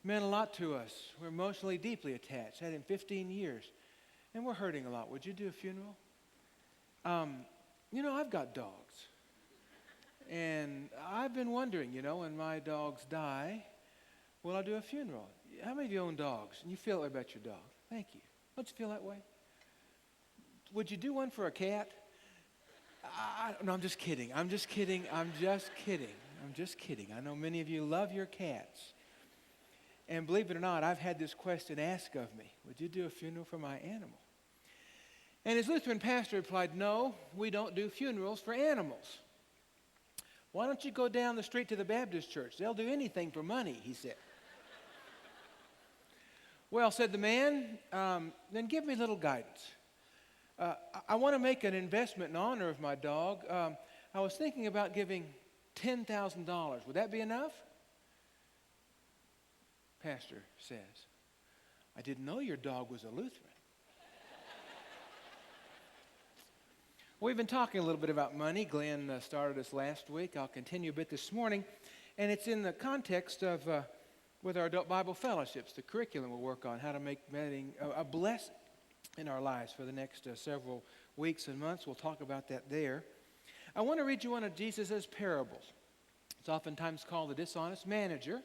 meant a lot to us. We're emotionally deeply attached. Had him 15 years. And we're hurting a lot. Would you do a funeral? I've got dogs. And I've been wondering, when my dogs die, will I do a funeral? How many of you own dogs? And you feel that way about your dog? Thank you. Don't you feel that way? Would you do one for a cat? No, I'm just kidding. I'm just kidding. I know many of you love your cats. And believe it or not, I've had this question asked of me. Would you do a funeral for my animal? And his Lutheran pastor replied, no, we don't do funerals for animals. Why don't you go down the street to the Baptist church? They'll do anything for money, he said. Well, said the man, then give me a little guidance. I want to make an investment in honor of my dog. I was thinking about giving $10,000. Would that be enough? Pastor says, I didn't know your dog was a Lutheran. We've been talking a little bit about money. Glenn started this last week. I'll continue a bit this morning. And it's in the context of, with our adult Bible fellowships, the curriculum we'll work on, how to make wedding a blessing in our lives for the next several weeks and months. We'll talk about that there. I want to read you one of Jesus' parables. It's oftentimes called the Dishonest Manager.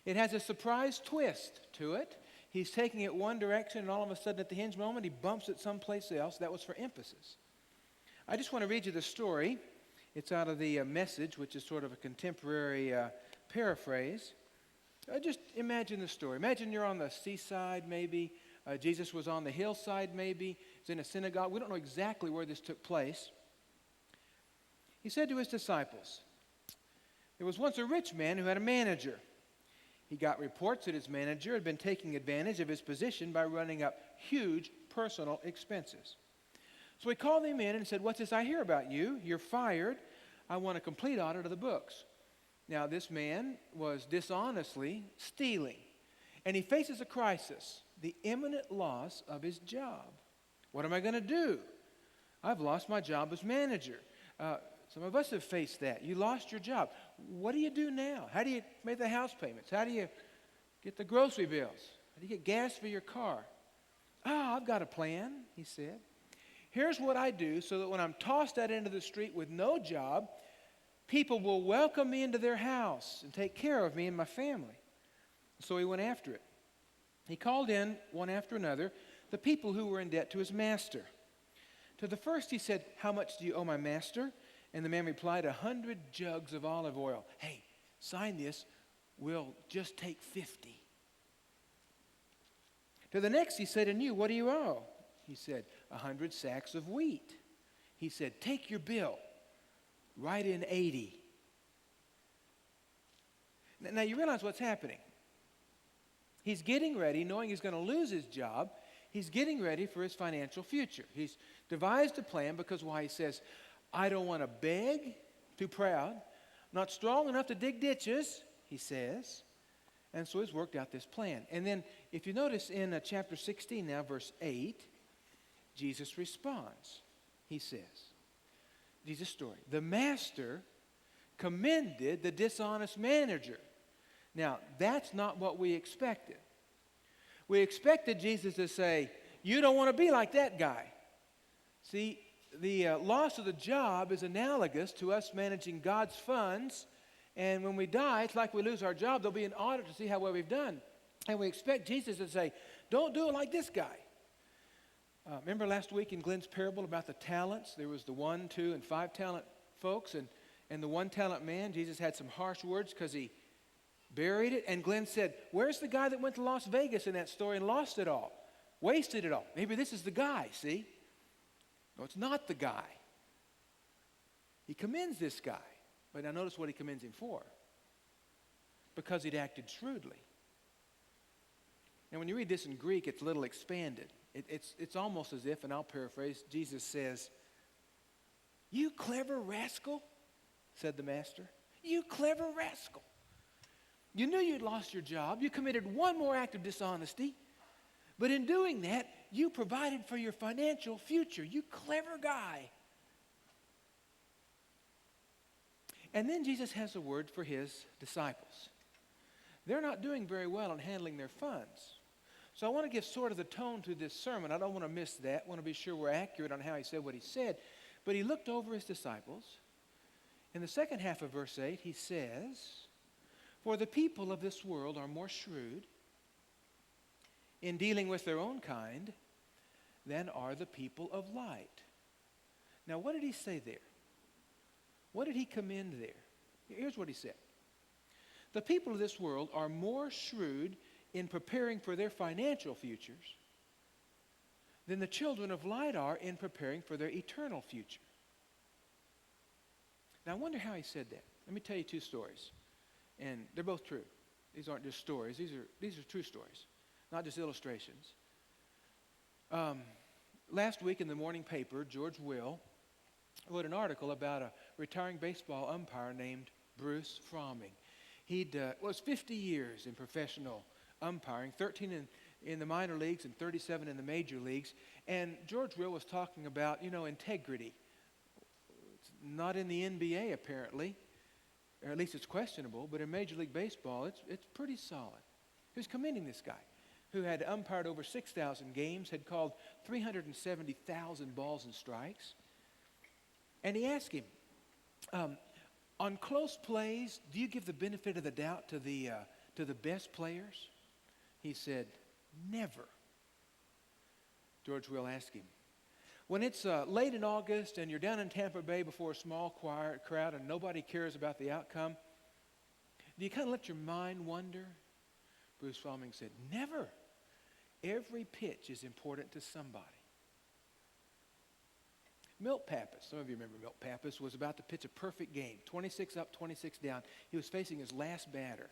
It has a surprise twist to it. He's taking it one direction, and all of a sudden at the hinge moment, he bumps it someplace else. That was for emphasis. I just want to read you the story. It's out of the Message, which is sort of a contemporary paraphrase. Just imagine the story. Imagine you're on the seaside, maybe. Jesus was on the hillside, maybe. He's in a synagogue. We don't know exactly where this took place. He said to his disciples, there was once a rich man who had a manager. He got reports that his manager had been taking advantage of his position by running up huge personal expenses. So he called him in and said, what's this I hear about you? You're fired. I want a complete audit of the books. Now, this man was dishonestly stealing, and he faces a crisis, the imminent loss of his job. What am I going to do? I've lost my job as manager. Some of us have faced that. You lost your job. What do you do now? How do you make the house payments? How do you get the grocery bills? How do you get gas for your car? I've got a plan, he said. Here's what I do so that when I'm tossed out into the street with no job, people will welcome me into their house and take care of me and my family. So he went after it. He called in, one after another, the people who were in debt to his master. To the first he said, how much do you owe my master? And the man replied, 100 jugs of olive oil. Hey, sign this. We'll just take 50. To the next he said anew, what do you owe? He said, 100 sacks of wheat. He said, take your bill. Write in 80. Now you realize what's happening. He's getting ready, knowing he's going to lose his job. He's getting ready for his financial future. He's devised a plan because why? He says, I don't want to beg, too proud. Not strong enough to dig ditches, he says. And so he's worked out this plan. And then if you notice in chapter 16 now, verse 8, Jesus responds. He says, Jesus' story, the master commended the dishonest manager. Now, that's not what we expected. We expected Jesus to say, you don't want to be like that guy. See, the loss of the job is analogous to us managing God's funds. And when we die, it's like we lose our job. There'll be an audit to see how well we've done. And we expect Jesus to say, don't do it like this guy. Remember last week in Glenn's parable about the talents? There was the 1, 2, and 5 talent folks. And the 1 talent man, Jesus had some harsh words because he buried it. And Glenn said, where's the guy that went to Las Vegas in that story and lost it all? Wasted it all. Maybe this is the guy, see? No, it's not the guy. He commends this guy. But now notice what he commends him for. Because he'd acted shrewdly. Now when you read this in Greek, it's a little expanded. It's almost as if, and I'll paraphrase, Jesus says, you clever rascal, said the master. You clever rascal. You knew you'd lost your job. You committed one more act of dishonesty. But in doing that, you provided for your financial future. You clever guy. And then Jesus has a word for his disciples. they're not doing very well in handling their funds. So I want to give sort of the tone to this sermon. I don't want to miss that. I want to be sure we're accurate on how he said what he said. But he looked over his disciples. In the second half of verse 8, he says, "For the people of this world are more shrewd in dealing with their own kind than are the people of light." Now, what did he say there? What did he commend there? Here's what he said. The people of this world are more shrewd in preparing for their financial futures than the children of light are in preparing for their eternal future. Now, I wonder how he said that. Let me tell you two stories. And they're both true. These aren't just stories. These are true stories, not just illustrations. Last week in the morning paper, George Will wrote an article about a retiring baseball umpire named Bruce Fromming. He was 50 years in professional umpiring, 13 in the minor leagues and 37 in the major leagues. And George Will was talking about, integrity. It's not in the NBA apparently, or at least it's questionable, but in Major League Baseball, it's pretty solid. He was commending this guy who had umpired over 6,000 games, had called 370,000 balls and strikes. And he asked him, on close plays, do you give the benefit of the doubt to the best players? He said, never. George Will asked him, when it's late in August and you're down in Tampa Bay before a small crowd and nobody cares about the outcome, do you kind of let your mind wander? Bruce Fromming said, never. Every pitch is important to somebody. Milt Pappas, some of you remember Milt Pappas, was about to pitch a perfect game, 26 up, 26 down. He was facing his last batter,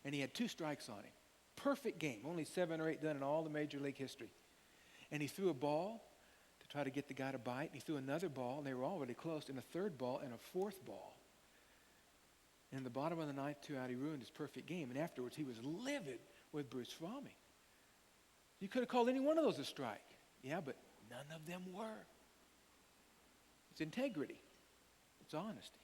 and he had 2 strikes on him. Perfect game, only 7 or 8 done in all the Major League history. And he threw a ball to try to get the guy to bite. He threw another ball, and they were already close, and a third ball and a fourth ball. And in the bottom of the ninth, 2 out, he ruined his perfect game. And afterwards, he was livid with Bruce Fromming. You could have called any one of those a strike. Yeah, but none of them were. It's integrity. It's honesty.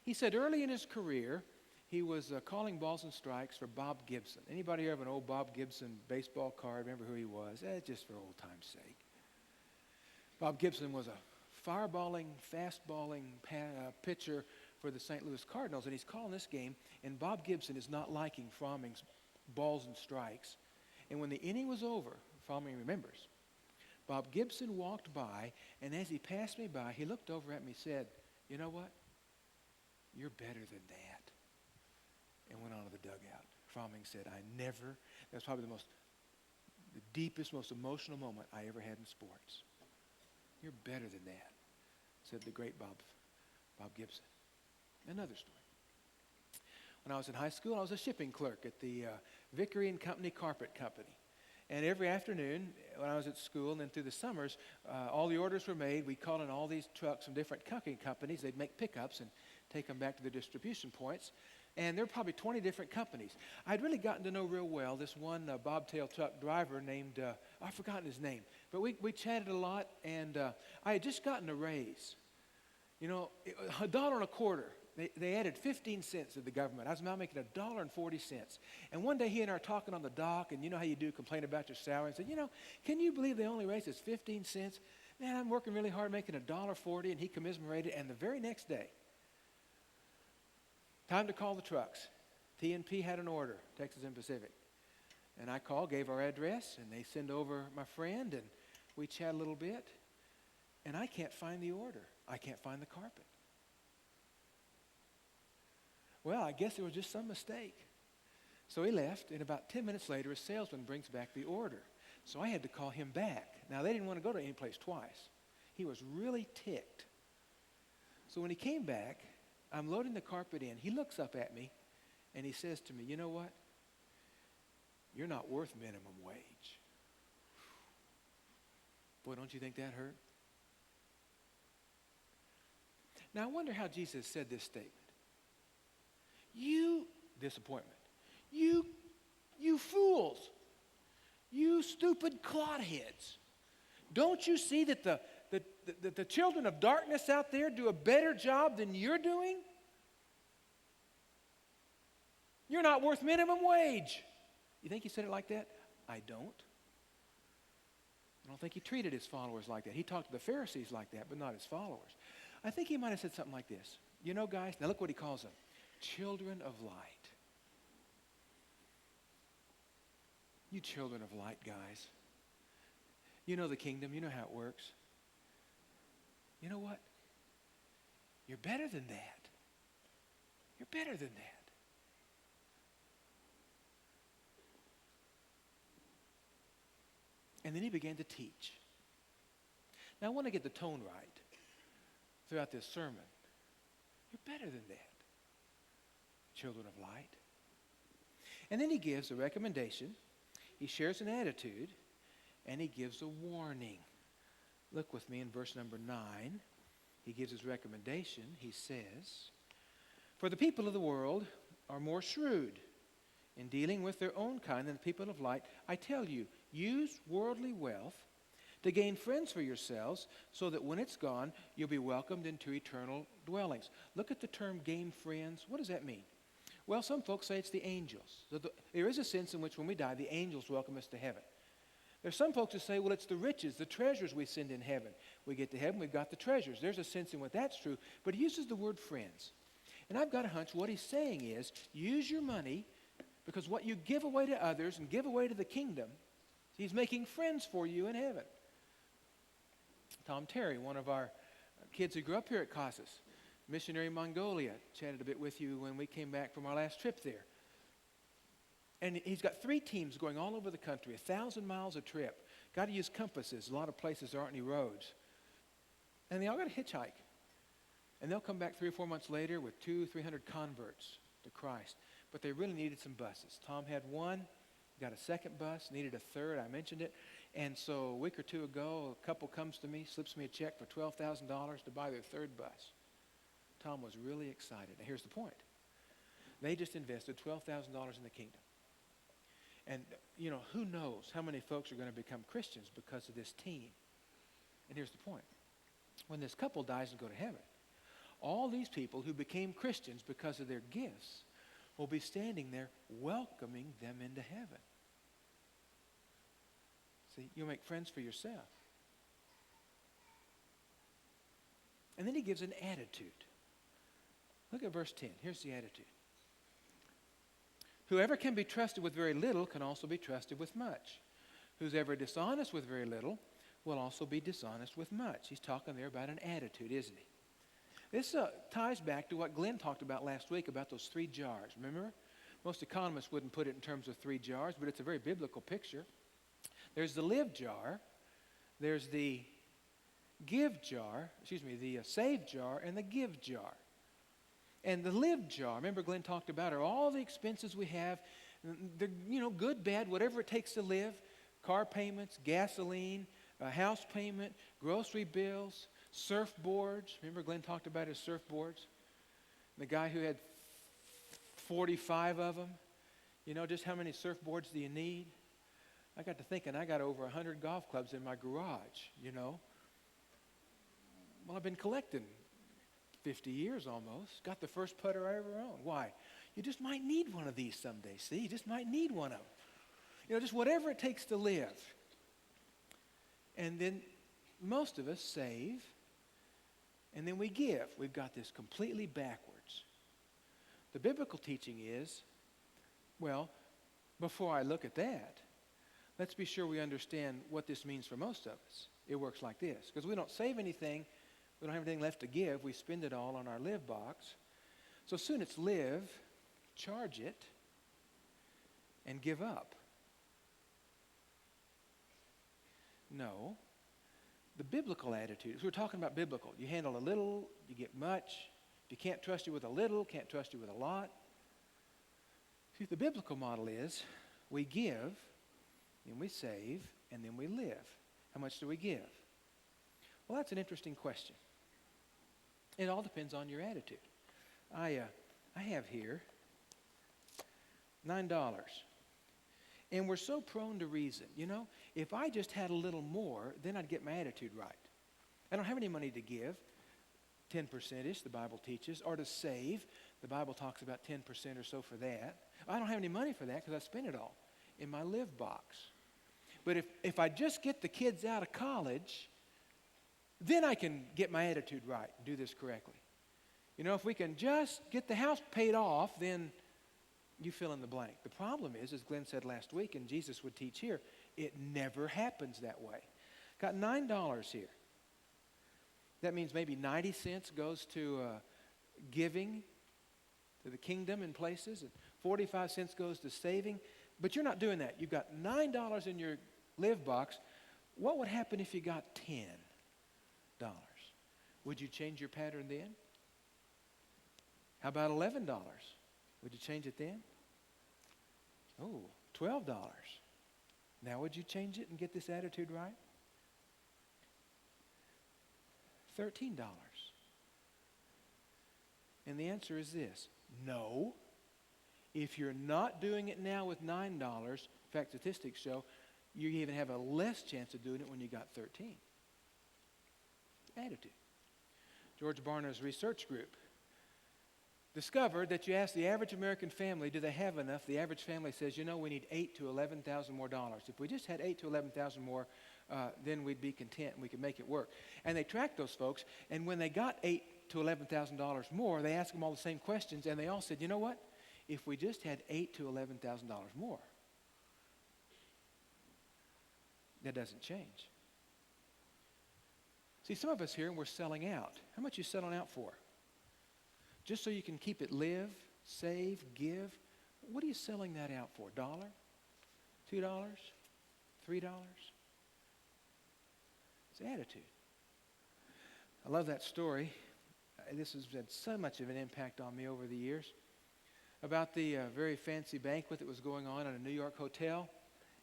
He said early in his career, he was calling balls and strikes for Bob Gibson. Anybody have an old Bob Gibson baseball card? Remember who he was? Just for old time's sake. Bob Gibson was a fireballing, fastballing pitcher for the St. Louis Cardinals, and he's calling this game, and Bob Gibson is not liking Fromming's balls and strikes. And when the inning was over, Fromming remembers, Bob Gibson walked by, and as he passed me by, he looked over at me and said, you know what? You're better than that. And went on to the dugout. Fromming said, that's probably the deepest, most emotional moment I ever had in sports. You're better than that, said the great Bob Gibson. Another story. When I was in high school, I was a shipping clerk at the Vickery and Company Carpet Company. And every afternoon when I was at school and then through the summers, all the orders were made. We'd call in all these trucks from different trucking companies. They'd make pickups and take them back to the distribution points. And there were probably 20 different companies. I'd really gotten to know real well this one bobtail truck driver named, I've forgotten his name. But we chatted a lot, and I had just gotten a raise. $1.25. They added 15 cents to the government. I was now making $1.40. And one day he and I were talking on the dock, and you know how you do, complain about your salary, and said, can you believe they only raised us 15 cents? Man, I'm working really hard making $1.40, and he commiserated. And the very next day, time to call the trucks. T&P had an order, Texas and Pacific. And I called, gave our address, and they send over my friend, and we chat a little bit. And I can't find the order. I can't find the carpet. Well, I guess it was just some mistake. So he left, and about 10 minutes later, a salesman brings back the order. So I had to call him back. Now, they didn't want to go to any place twice. He was really ticked. So when he came back, I'm loading the carpet in. He looks up at me, and he says to me, you know what? You're not worth minimum wage. Boy, don't you think that hurt? Now, I wonder how Jesus said this statement. Disappointment. You fools. You stupid clodheads. Don't you see that the children of darkness out there do a better job than you're doing? You're not worth minimum wage. You think he said it like that? I don't. I don't think he treated his followers like that. He talked to the Pharisees like that, but not his followers. I think he might have said something like this. You know, guys, now look what he calls them. Children of light. You children of light, guys. You know the kingdom. You know how it works. You know what? You're better than that. You're better than that. And then he began to teach. Now, I want to get the tone right throughout this sermon. You're better than that, children of light. And then he gives a recommendation. He shares an attitude, and he gives a warning. Look with me in verse number 9. He gives his recommendation. He says, "For the people of the world are more shrewd in dealing with their own kind than the people of light. I tell you, use worldly wealth to gain friends for yourselves, so that when it's gone, you'll be welcomed into eternal dwellings." Look at the term gain friends. What does that mean? Well, some folks say it's the angels. There is a sense in which when we die, the angels welcome us to heaven. There's some folks who say, well, it's the riches, the treasures we send in heaven. We get to heaven, we've got the treasures. There's a sense in which that's true, but he uses the word friends. And I've got a hunch what he's saying is, use your money, because what you give away to others and give away to the kingdom, he's making friends for you in heaven. Tom Terry, one of our kids who grew up here at Casas, missionary in Mongolia, chatted a bit with you when we came back from our last trip there. And he's got 3 teams going all over the country, 1,000 miles a trip. Got to use compasses. A lot of places there aren't any roads. And they all got to hitchhike. And they'll come back 3 or 4 months later with 200-300 converts to Christ. But they really needed some buses. Tom had one, got a second bus, needed a third. I mentioned it. And so a week or 2 ago, a couple comes to me, slips me a check for $12,000 to buy their third bus. Tom was really excited. Now here's the point. They just invested $12,000 in the kingdom. And, you know, who knows how many folks are going to become Christians because of this team. And here's the point. When this couple dies and go to heaven, all these people who became Christians because of their gifts will be standing there welcoming them into heaven. See, you'll make friends for yourself. And then he gives an attitude. Look at verse 10. Here's the attitude. Whoever can be trusted with very little can also be trusted with much. Who's ever dishonest with very little will also be dishonest with much. He's talking there about an attitude, isn't he? This ties back to what Glenn talked about last week about those 3 jars. Remember? Most economists wouldn't put it in terms of 3 jars, but it's a very biblical picture. There's the live jar. There's the give jar, the save jar and the give jar. And the live jar, remember Glenn talked about, are all the expenses we have. They're, good, bad, whatever it takes to live. Car payments, gasoline, house payment, grocery bills, surfboards. Remember Glenn talked about his surfboards? The guy who had 45 of them. Just how many surfboards do you need? I got to thinking, I got over 100 golf clubs in my garage, Well, I've been collecting 50 years almost. Got the first putter I ever owned. Why? You just might need one of these someday, see? You just might need one of them. Just whatever it takes to live. And then most of us save, and then we give. We've got this completely backwards. The biblical teaching is, well, before I look at that, let's be sure we understand what this means for most of us. It works like this. Because we don't save anything, we don't have anything left to give. We spend it all on our live box. So soon it's live, charge it, and give up. No. The biblical attitude, we're talking about biblical. You handle a little, you get much. If you can't trust you with a little, can't trust you with a lot. See, the biblical model is we give, then we save, and then we live. How much do we give? Well, that's an interesting question. It all depends on your attitude. I have here $9. And we're so prone to reason. If I just had a little more, then I'd get my attitude right. I don't have any money to give, 10%-ish, the Bible teaches, or to save. The Bible talks about 10% or so for that. I don't have any money for that because I spent it all in my live box. But if I just get the kids out of college, then I can get my attitude right and do this correctly. You know, if we can just get the house paid off, then you fill in the blank. The problem is, as Glenn said last week, and Jesus would teach here, it never happens that way. Got $9 here. That means maybe 90 cents goes to giving to the kingdom in places, and 45 cents goes to saving. But you're not doing that. You've got $9 in your live box. What would happen if you got $10? Would you change your pattern then? How about $11? Would you change it then? Oh, $12. Now would you change it and get this attitude right? $13. And the answer is this: no. If you're not doing it now with $9, in fact, statistics show you even have a less chance of doing it when you got 13. Attitude. George Barna's research group discovered that you ask the average American family, do they have enough? The average family says, you know, we need $8,000 to $11,000 more dollars. If we just had $8,000 to $11,000 more, then we'd be content and we could make it work. And they tracked those folks, and when they got $8,000 to $11,000 more, they asked them all the same questions, and they all said, you know what? If we just had $8,000 to $11,000 more, that doesn't change. See, some of us here, we're selling out. How much are you selling out for? Just so you can keep it live, save, give? What are you selling that out for? $1? $2? $3? It's attitude. I love that story. This has had so much of an impact on me over the years. About the very fancy banquet that was going on at a New York hotel.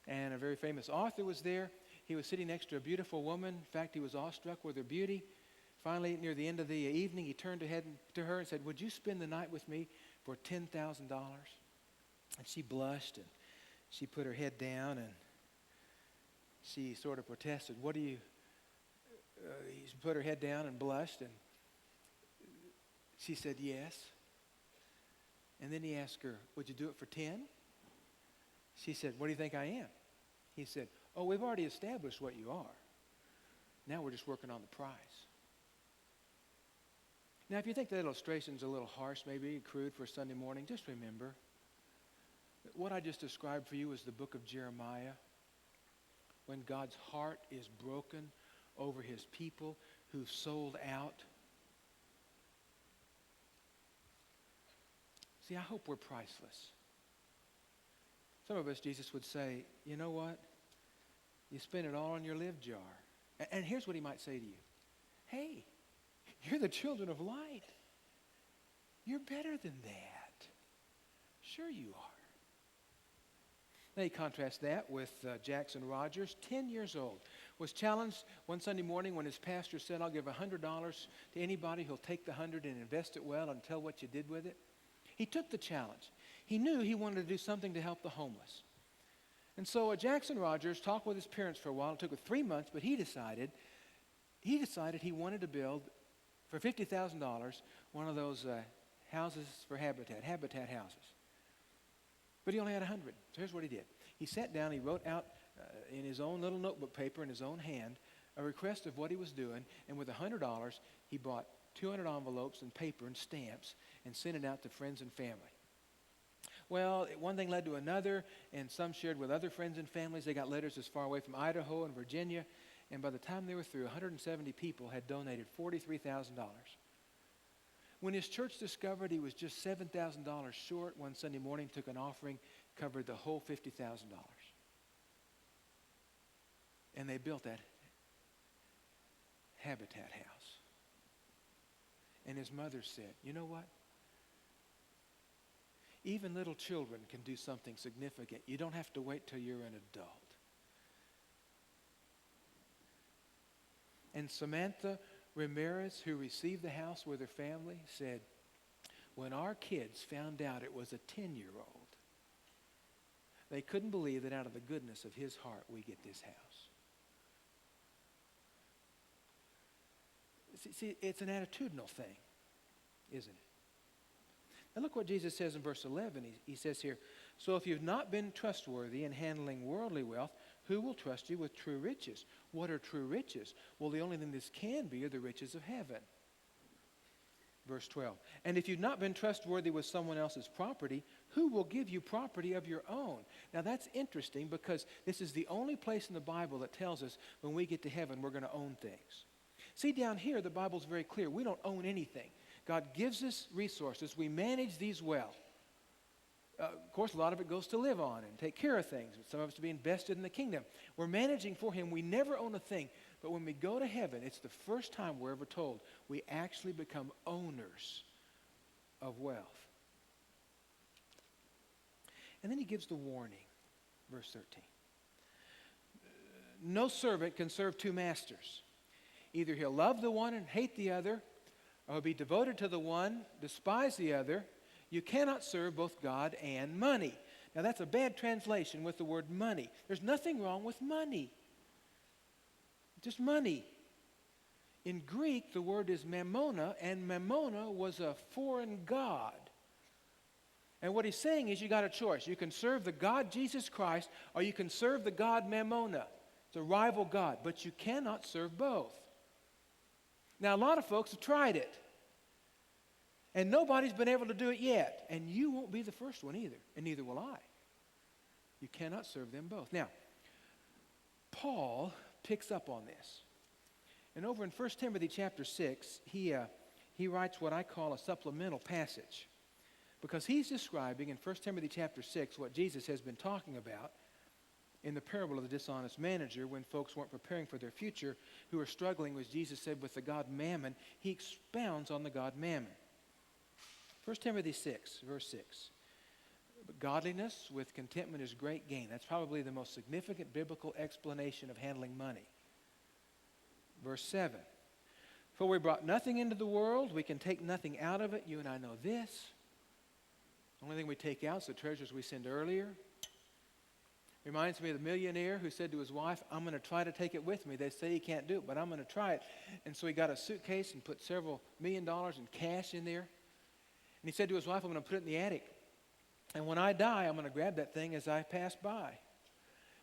And a very famous author was there. He was sitting next to a beautiful woman. In fact, he was awestruck with her beauty. Finally, near the end of the evening, he turned to her and said, would you spend the night with me for $10,000? And she blushed, and she put her head down, and she sort of protested. What do you... she put her head down and blushed, and she said yes. And then he asked her, would you do it for 10? She said, what do you think I am? He said, oh, we've already established what you are. Now we're just working on the price. Now, if you think that illustration's a little harsh, maybe crude for a Sunday morning, just remember that what I just described for you is the book of Jeremiah, when God's heart is broken over his people who've sold out. See, I hope we're priceless. Some of us, Jesus would say, you know what? You spend it all on your live jar. And here's what he might say to you. Hey, you're the children of light. You're better than that. Sure you are. Now you contrast that with Jackson Rogers, 10 years old, was challenged one Sunday morning when his pastor said, I'll give $100 to anybody who'll take the 100 and invest it well and tell what you did with it. He took the challenge. He knew he wanted to do something to help the homeless. And so Jackson Rogers talked with his parents for a while. It took 3 months, but he decided he wanted to build, for $50,000, one of those houses for habitat houses. But he only had 100. So here's what he did. He sat down, he wrote out in his own little notebook paper, in his own hand, a request of what he was doing, and with $100, he bought 200 envelopes and paper and stamps and sent it out to friends and family. Well, one thing led to another, and some shared with other friends and families. They got letters as far away from Idaho and Virginia, and by the time they were through, 170 people had donated $43,000. When his church discovered he was just $7,000 short, one Sunday morning took an offering, covered the whole $50,000. And they built that habitat house. And his mother said, you know what? Even little children can do something significant. You don't have to wait till you're an adult. And Samantha Ramirez, who received the house with her family, said, when our kids found out it was a 10-year-old, they couldn't believe that out of the goodness of his heart we get this house. See, it's an attitudinal thing, isn't it? And look what Jesus says in verse 11. He says here, so if you've not been trustworthy in handling worldly wealth, who will trust you with true riches? What are true riches? Well, the only thing this can be are the riches of heaven. Verse 12, and if you've not been trustworthy with someone else's property, who will give you property of your own? Now that's interesting because this is the only place in the Bible that tells us when we get to heaven we're going to own things. See, down here the Bible's very clear. We don't own anything. God gives us resources. We manage these well. Of course, a lot of it goes to live on and take care of things. Some of it's to be invested in the kingdom. We're managing for Him. We never own a thing. But when we go to heaven, it's the first time we're ever told we actually become owners of wealth. And then He gives the warning, verse 13. No servant can serve two masters. Either he'll love the one and hate the other, or he'll be devoted to the one, despise the other. You cannot serve both God and money. Now that's a bad translation with the word money. There's nothing wrong with money. Just money. In Greek, the word is mammona, and mammona was a foreign god. And what he's saying is you got a choice. You can serve the God Jesus Christ, or you can serve the god mammona. It's a rival god, but you cannot serve both. Now, a lot of folks have tried it. And nobody's been able to do it yet. And you won't be the first one either. And neither will I. You cannot serve them both. Now, Paul picks up on this. And over in 1 Timothy chapter 6, he writes what I call a supplemental passage. Because he's describing in 1 Timothy chapter 6 what Jesus has been talking about in the parable of the dishonest manager when folks weren't preparing for their future, who were struggling, as Jesus said, with the god Mammon. He expounds on the god Mammon. 1 Timothy 6, verse 6. But godliness with contentment is great gain. That's probably the most significant biblical explanation of handling money. Verse 7. For we brought nothing into the world, we can take nothing out of it. You and I know this. The only thing we take out is the treasures we sent earlier. Reminds me of the millionaire who said to his wife, I'm going to try to take it with me. They say he can't do it, but I'm going to try it. And so he got a suitcase and put several $1 million in cash in there. And he said to his wife, I'm going to put it in the attic. And when I die, I'm going to grab that thing as I pass by.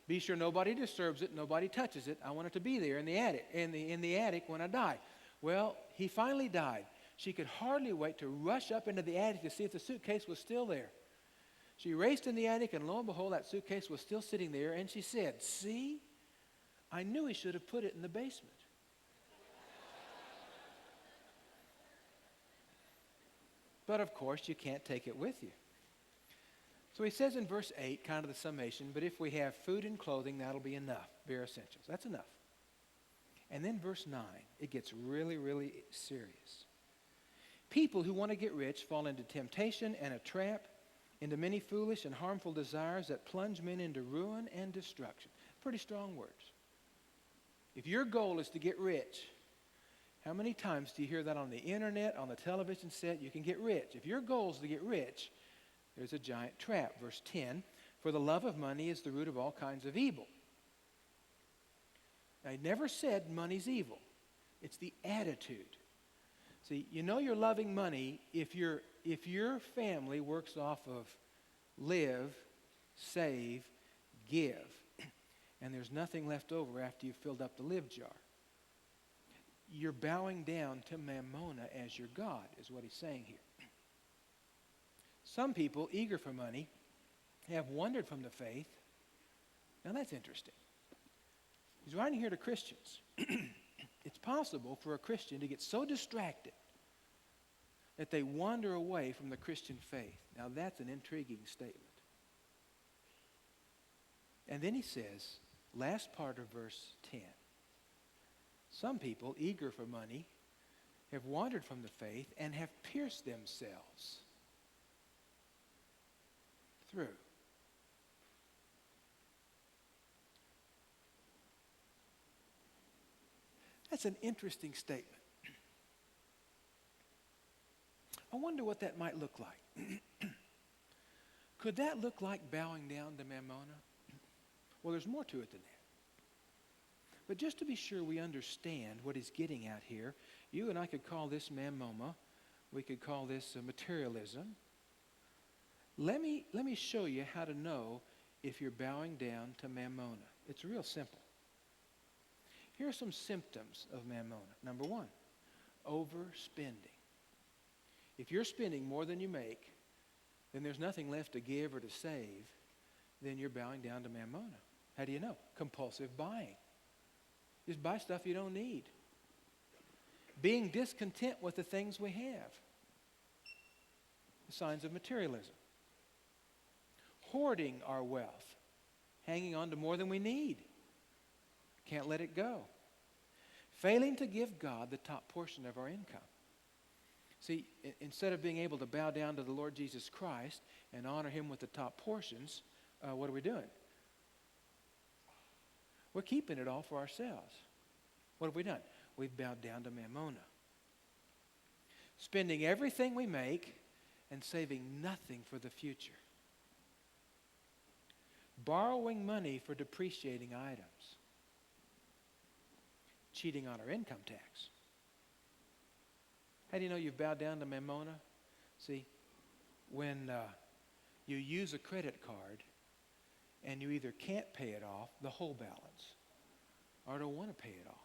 Be sure nobody disturbs it, nobody touches it. I want it to be there in the attic, in the attic when I die. Well, he finally died. She could hardly wait to rush up into the attic to see if the suitcase was still there. She raced in the attic, and lo and behold, that suitcase was still sitting there. And she said, see, I knew he should have put it in the basement. But of course, you can't take it with you. So he says in verse 8, kind of the summation, but if we have food and clothing, that'll be enough. Bare essentials. That's enough. And then verse 9, it gets really, really serious. People who want to get rich fall into temptation and a trap, into many foolish and harmful desires that plunge men into ruin and destruction. Pretty strong words. If your goal is to get rich, how many times do you hear that on the internet, on the television set? You can get rich. If your goal is to get rich, there's a giant trap. Verse 10, for the love of money is the root of all kinds of evil. Now, I never said money's evil. It's the attitude. See, you know you're loving money if your family works off of live, save, give, and there's nothing left over after you've filled up the live jar. You're bowing down to mammona as your God, is what he's saying here. Some people, eager for money, have wandered from the faith. Now that's interesting. He's writing here to Christians. It's possible for a Christian to get so distracted that they wander away from the Christian faith. Now that's an intriguing statement. And then he says, last part of verse 10, some people, eager for money, have wandered from the faith and have pierced themselves through. That's an interesting statement. I wonder what that might look like. Could that look like bowing down to mammona? Well, there's more to it than that. But just to be sure we understand what he's getting at here, you and I could call this mammona. We could call this materialism. Let me show you how to know if you're bowing down to mammona. It's real simple. Here are some symptoms of mammona. Number one, overspending. If you're spending more than you make, then there's nothing left to give or to save, then you're bowing down to mammona. How do you know? Compulsive buying. Just buy stuff you don't need. Being discontent with the things we have. The signs of materialism. Hoarding our wealth. Hanging on to more than we need. Can't let it go. Failing to give God the top portion of our income. See, instead of being able to bow down to the Lord Jesus Christ and honor Him with the top portions, what are we doing? We're keeping it all for ourselves. What have we done? We've bowed down to mammona. Spending everything we make and saving nothing for the future. Borrowing money for depreciating items. Cheating on our income tax. How do you know you've bowed down to mammona? See, when you use a credit card and you either can't pay it off, the whole balance, or don't want to pay it off.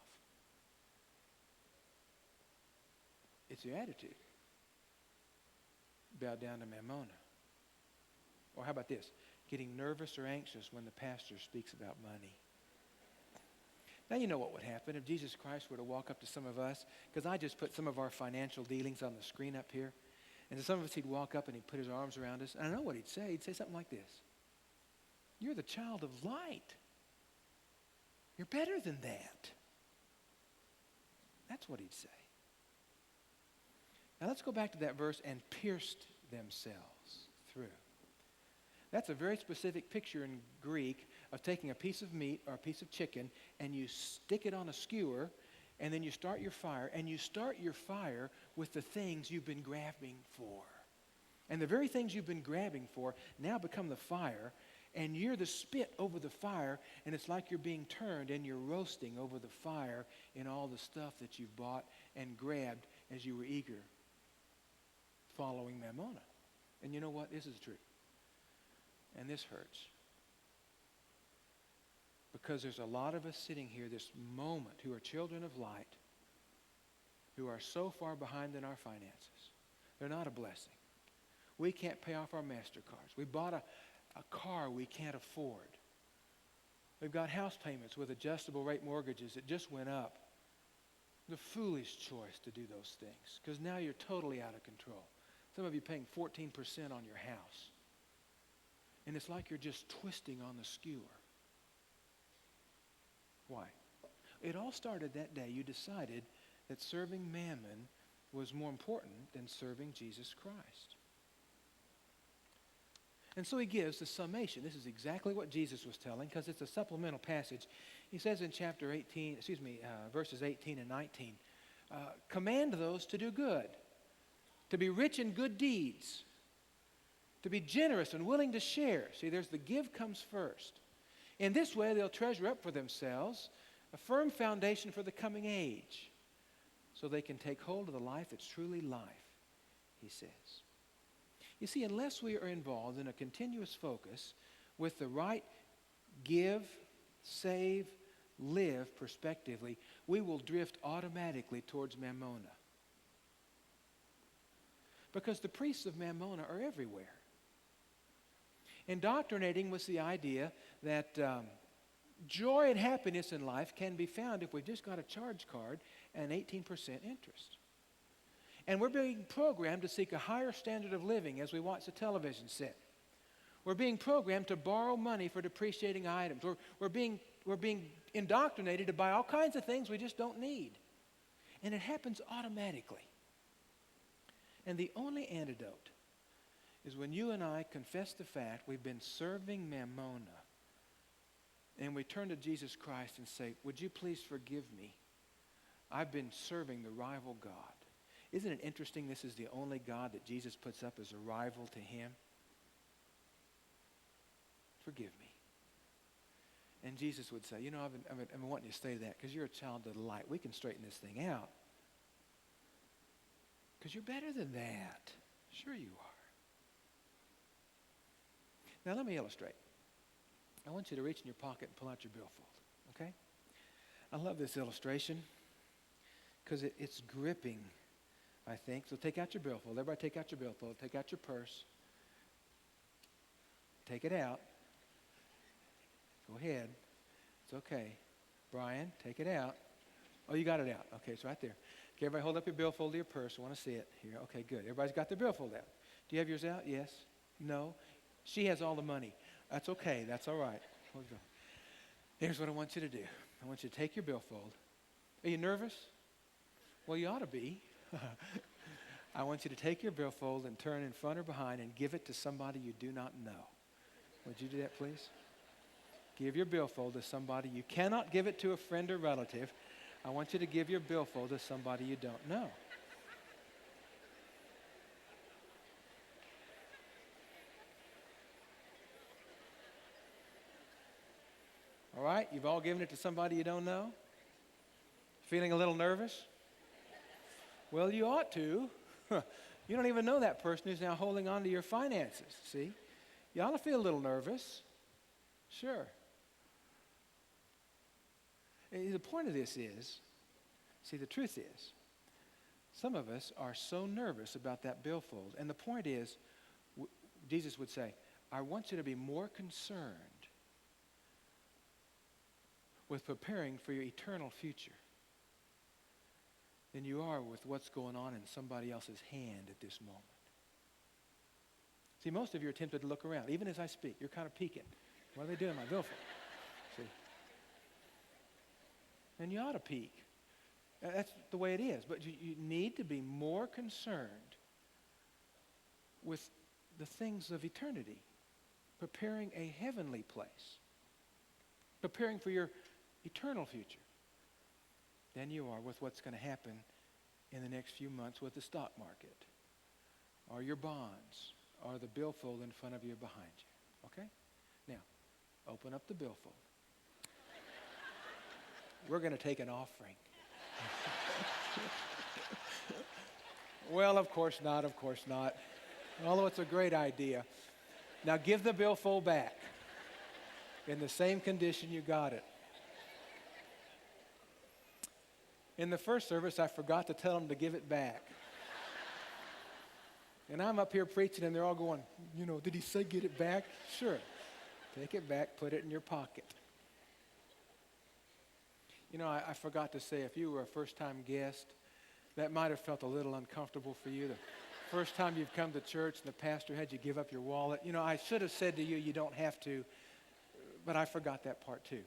It's your attitude. Bow down to mammona. Or how about this? Getting nervous or anxious when the pastor speaks about money. Now you know what would happen if Jesus Christ were to walk up to some of us, because I just put some of our financial dealings on the screen up here, and to some of us he'd walk up and he'd put his arms around us, and I know what he'd say. He'd say something like this. You're the child of light. You're better than that. That's what he'd say. Now let's go back to that verse, and pierced themselves through. That's a very specific picture in Greek of taking a piece of meat or a piece of chicken and you stick it on a skewer and then you start your fire, and you start your fire with the things you've been grabbing for. And the very things you've been grabbing for now become the fire, and you're the spit over the fire, and it's like you're being turned and you're roasting over the fire in all the stuff that you've bought and grabbed as you were eager following mammona. And you know what? This is true. And this hurts. Because there's a lot of us sitting here this moment who are children of light, who are so far behind in our finances. They're not a blessing. We can't pay off our MasterCards. We bought a car we can't afford. We've got house payments with adjustable rate mortgages that just went up. The foolish choice to do those things, because now you're totally out of control. Some of you paying 14% on your house. And it's like you're just twisting on the skewer. Why? It all started that day you decided that serving mammon was more important than serving Jesus Christ. And so he gives the summation. This is exactly what Jesus was telling, because it's a supplemental passage. He says in verses 18 and 19, command those to do good, to be rich in good deeds, to be generous and willing to share. See, there's the give comes first. In this way, they'll treasure up for themselves a firm foundation for the coming age, so they can take hold of the life that's truly life, he says. You see, unless we are involved in a continuous focus with the right give, save, live prospectively, we will drift automatically towards mammona. Because the priests of mammona are everywhere. Indoctrinating was the idea that joy and happiness in life can be found if we've just got a charge card and 18% interest. And we're being programmed to seek a higher standard of living as we watch the television set. We're being programmed to borrow money for depreciating items. We're being indoctrinated to buy all kinds of things we just don't need. And it happens automatically. And the only antidote is when you and I confess the fact we've been serving mammona, and we turn to Jesus Christ and say, would you please forgive me? I've been serving the rival God. Isn't it interesting this is the only God that Jesus puts up as a rival to him? Forgive me. And Jesus would say, I've been wanting you to stay to that because you're a child of the light. We can straighten this thing out. Because you're better than that. Sure you are. Now let me illustrate. I want you to reach in your pocket and pull out your billfold, okay? I love this illustration because it's gripping, I think. So take out your billfold. Everybody take out your billfold. Take out your purse. Take it out. Go ahead. It's okay. Brian, take it out. Oh, you got it out. Okay, it's right there. Okay, everybody hold up your billfold to your purse. I want to see it here. Okay, good. Everybody's got their billfold out. Do you have yours out? Yes? No? She has all the money. That's okay. That's all right. Here's what I want you to do. I want you to take your billfold. Are you nervous? Well, you ought to be. I want you to take your billfold and turn in front or behind and give it to somebody you do not know. Would you do that, please? Give your billfold to somebody. You cannot give it to a friend or relative. I want you to give your billfold to somebody you don't know. All right? You've all given it to somebody you don't know? Feeling a little nervous? Well, you ought to. You don't even know that person who's now holding on to your finances, see? You ought to feel a little nervous. Sure. The point of this is, see, the truth is, some of us are so nervous about that billfold. And the point is, Jesus would say, I want you to be more concerned with preparing for your eternal future than you are with what's going on in somebody else's hand at this moment. See, most of you are tempted to look around. Even as I speak, you're kind of peeking. What are they doing in my billfold? See? And you ought to peek. That's the way it is. But you need to be more concerned with the things of eternity, preparing a heavenly place, preparing for your eternal future, than you are with what's going to happen in the next few months with the stock market, or your bonds, or the billfold in front of you or behind you. Okay? Now, open up the billfold. We're going to take an offering. Well, of course not, of course not. Although it's a great idea. Now give the billfold back in the same condition you got it. In the first service, I forgot to tell them to give it back. And I'm up here preaching, and they're all going, did he say get it back? Sure. Take it back, put it in your pocket. I forgot to say, if you were a first-time guest, that might have felt a little uncomfortable for you. The first time you've come to church and the pastor had you give up your wallet. I should have said to you, you don't have to, but I forgot that part too.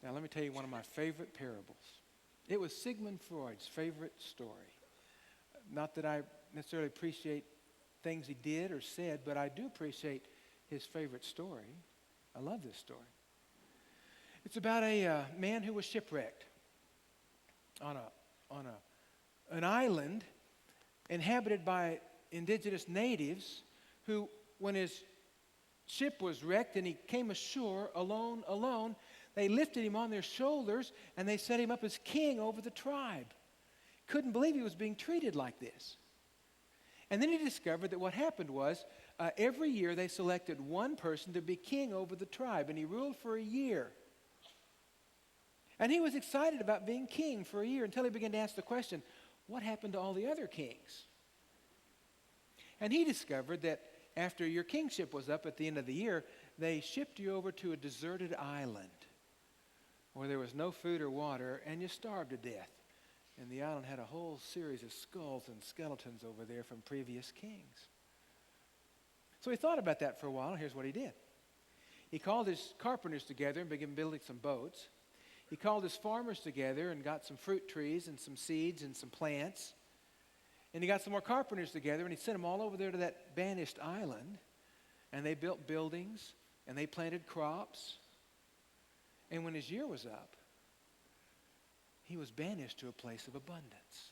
Now, let me tell you one of my favorite parables. It was Sigmund Freud's favorite story. Not that I necessarily appreciate things he did or said, but I do appreciate his favorite story. I love this story. It's about a man who was shipwrecked on an island inhabited by indigenous natives who, when his ship was wrecked and he came ashore alone, they lifted him on their shoulders and they set him up as king over the tribe. Couldn't believe he was being treated like this. And then he discovered that what happened was every year they selected one person to be king over the tribe, and he ruled for a year. And he was excited about being king for a year until he began to ask the question, what happened to all the other kings? And he discovered that after your kingship was up at the end of the year, they shipped you over to a deserted island where there was no food or water, and you starved to death. And the island had a whole series of skulls and skeletons over there from previous kings. So he thought about that for a while, and here's what he did. He called his carpenters together and began building some boats. He called his farmers together and got some fruit trees and some seeds and some plants. And he got some more carpenters together, and he sent them all over there to that banished island. And they built buildings, and they planted crops. And when his year was up, he was banished to a place of abundance.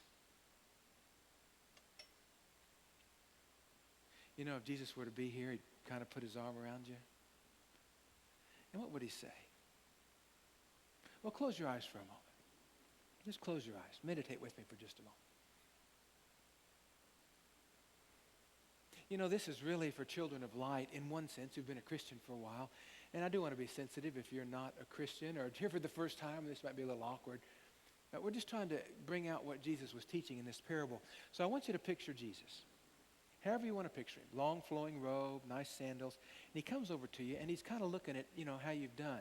If Jesus were to be here, he'd kind of put his arm around you. And what would he say? Well, close your eyes for a moment. Just close your eyes. Meditate with me for just a moment. You know, this is really for children of light in one sense who've been a Christian for a while. And I do want to be sensitive if you're not a Christian or here for the first time. This might be a little awkward. But we're just trying to bring out what Jesus was teaching in this parable. So I want you to picture Jesus. However you want to picture him. Long flowing robe, nice sandals. And he comes over to you and he's kind of looking at, how you've done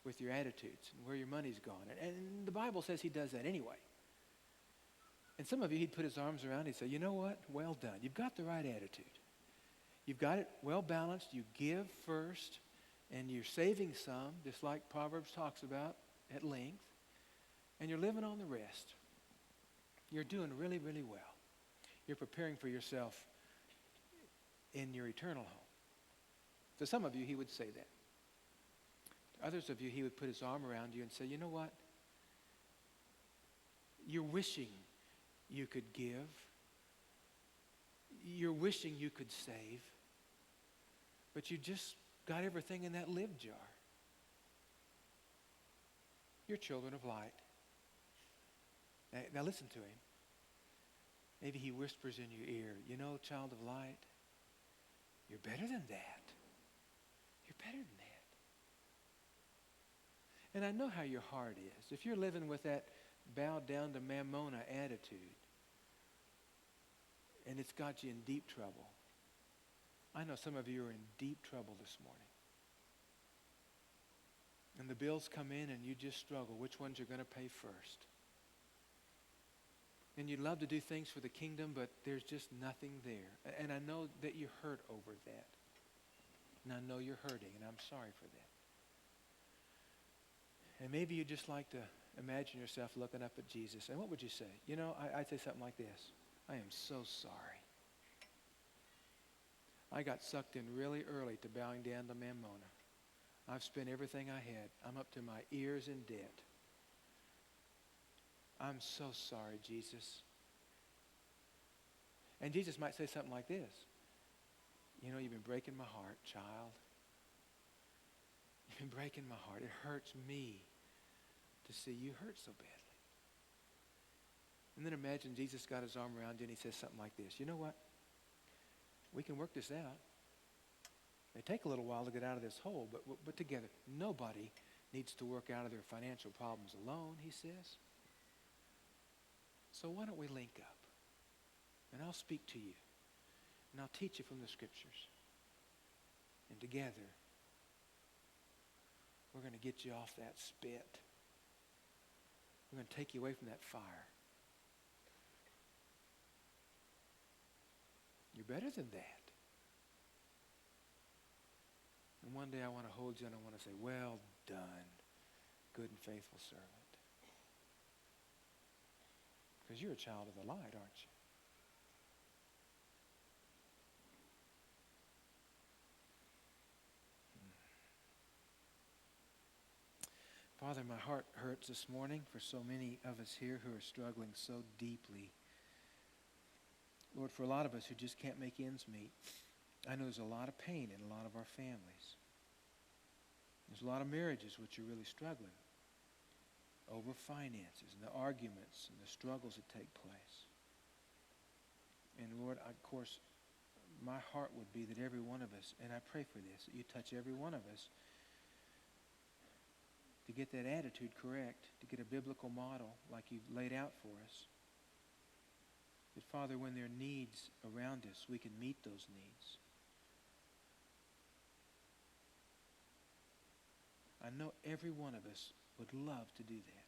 with your attitudes and where your money's gone. And the Bible says he does that anyway. And some of you, he'd put his arms around and he'd say, you know what? Well done. You've got the right attitude. You've got it well balanced. You give first and you're saving some, just like Proverbs talks about at length. And you're living on the rest. You're doing really, really well. You're preparing for yourself in your eternal home. To some of you, he would say that. To others of you, he would put his arm around you and say, you know what? You're wishing you could give. You're wishing you could save. But you just got everything in that lid jar. You're children of light. Now listen to him. Maybe he whispers in your ear, you know, child of light, you're better than that. You're better than that. And I know how your heart is. If you're living with that bow down to mammona attitude, and it's got you in deep trouble, I know some of you are in deep trouble this morning. And the bills come in and you just struggle which ones you're going to pay first. And you'd love to do things for the kingdom, but there's just nothing there. And I know that you hurt over that. And I know you're hurting, and I'm sorry for that. And maybe you'd just like to imagine yourself looking up at Jesus. And what would you say? You know, I'd say something like this. I am so sorry. I got sucked in really early to bowing down to mammona. I've spent everything I had. I'm up to my ears in debt. I'm so sorry, Jesus. And Jesus might say something like this. You know, you've been breaking my heart, child. You've been breaking my heart. It hurts me to see you hurt so badly. And then imagine Jesus got his arm around you and he says something like this. You know what? We can work this out. It may take a little while to get out of this hole, but together. Nobody needs to work out of their financial problems alone, he says. So why don't we link up? And I'll speak to you. And I'll teach you from the scriptures. And together, we're going to get you off that spit. We're going to take you away from that fire. You're better than that. And one day I want to hold you and I want to say, well done, good and faithful servant. Because you're a child of the light, aren't you? Father, my heart hurts this morning for so many of us here who are struggling so deeply. Lord, for a lot of us who just can't make ends meet, I know there's a lot of pain in a lot of our families. There's a lot of marriages which are really struggling over finances and the arguments and the struggles that take place. And Lord, of course, my heart would be that every one of us, and I pray for this, that you touch every one of us to get that attitude correct, to get a biblical model like you've laid out for us. That, Father, when there are needs around us, we can meet those needs. I know every one of us would love to do that.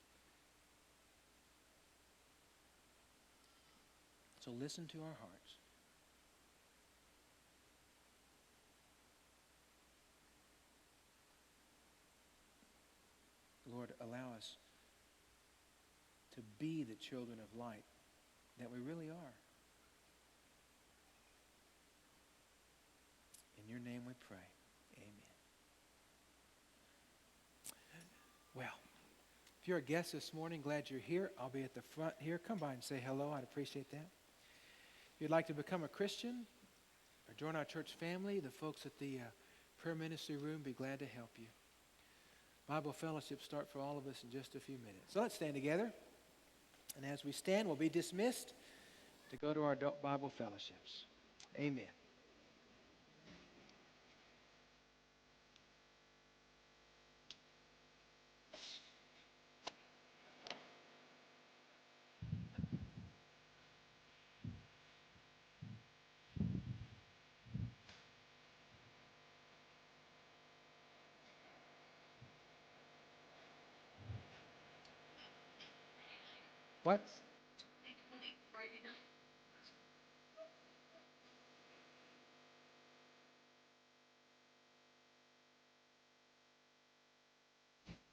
So listen to our hearts. Lord, allow us to be the children of light that we really are. In your name we pray. Amen. Well, if you're a guest this morning, glad you're here. I'll be at the front here. Come by and say hello. I'd appreciate that. If you'd like to become a Christian or join our church family, the folks at the prayer ministry room be glad to help you. Bible fellowship start for all of us in just a few minutes. So let's stand together. And as we stand, we'll be dismissed to go to our adult Bible fellowships. Amen. What?